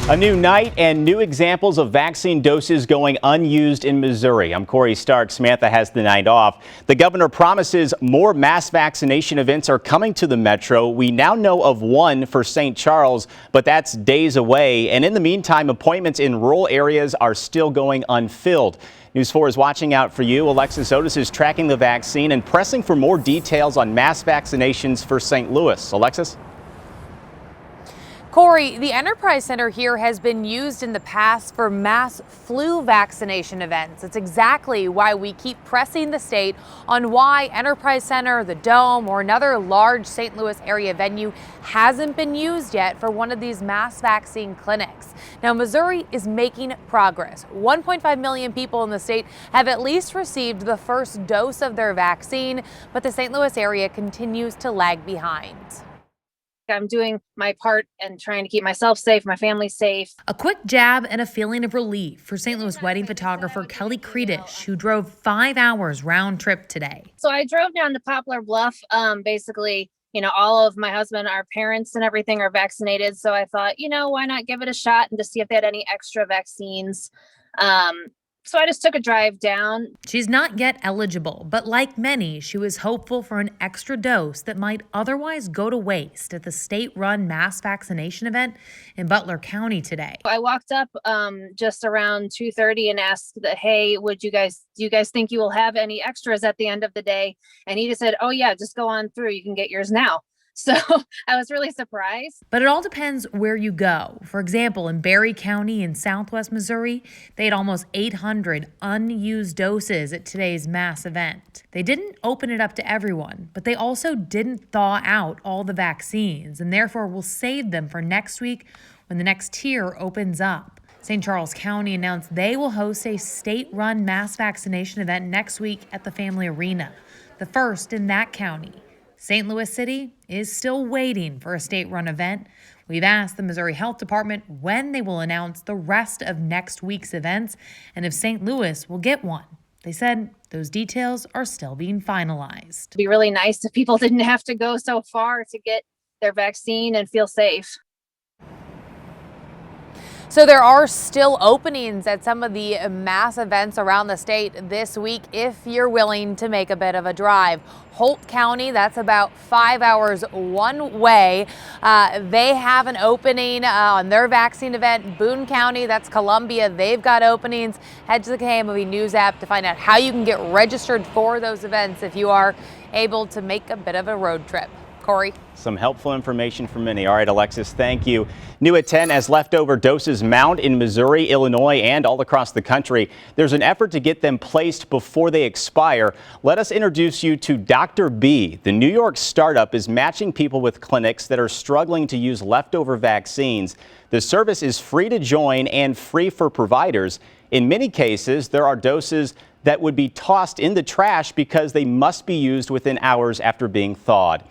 A new night and new examples of vaccine doses going unused in Missouri. I'm Corey Stark. Samantha has the night off. The governor promises more mass vaccination events are coming to the metro. We now know of one for St. Charles, but that's days away. And in the meantime, appointments in rural areas are still going unfilled. News 4 is watching out for you. Alexis Otis is tracking the vaccine and pressing for more details on mass vaccinations for St. Louis. Alexis? Corey, the Enterprise Center here has been used in the past for mass flu vaccination events. It's exactly why we keep pressing the state on why Enterprise Center, the Dome, or another large St. Louis area venue hasn't been used yet for one of these mass vaccine clinics. Now, Missouri is making progress. 1.5 million people in the state have at least received the first dose of their vaccine, but the St. Louis area continues to lag behind. I'm doing my part and trying to keep myself safe, my family safe. A quick jab and a feeling of relief for St. Louis wedding photographer Kreidich, who drove 5 hours round trip today. So I drove down to Poplar Bluff. Basically, all of my husband, our parents and everything are vaccinated. So I thought, why not give it a shot and to see if they had any extra vaccines. So I just took a drive down. She's not yet eligible, but like many, she was hopeful for an extra dose that might otherwise go to waste at the state-run mass vaccination event in Butler County today. I walked up just around 2:30 and asked that, hey, do you guys think you will have any extras at the end of the day? And he just said, oh yeah, just go on through. You can get yours now. So I was really surprised. But it all depends where you go. For example, in Berry County in southwest Missouri, they had almost 800 unused doses at today's mass event. They didn't open it up to everyone, but they also didn't thaw out all the vaccines and therefore will save them for next week when the next tier opens up. St. Charles County announced they will host a state-run mass vaccination event next week at the Family Arena, the first in that county. St. Louis City is still waiting for a state-run event. We've asked the Missouri Health Department when they will announce the rest of next week's events and if St. Louis will get one. They said those details are still being finalized. It'd be really nice if people didn't have to go so far to get their vaccine and feel safe. So there are still openings at some of the mass events around the state this week if you're willing to make a bit of a drive. Holt County, that's about 5 hours one way. They have an opening on their vaccine event. Boone County, that's Columbia, they've got openings. Head to the KMOV News app to find out how you can get registered for those events if you are able to make a bit of a road trip. Corey. Some helpful information for many. All right, Alexis, thank you. New at 10, as leftover doses mount in Missouri, Illinois, and all across the country, there's an effort to get them placed before they expire. Let us introduce you to Dr. B. The New York startup is matching people with clinics that are struggling to use leftover vaccines. The service is free to join and free for providers. In many cases, there are doses that would be tossed in the trash because they must be used within hours after being thawed.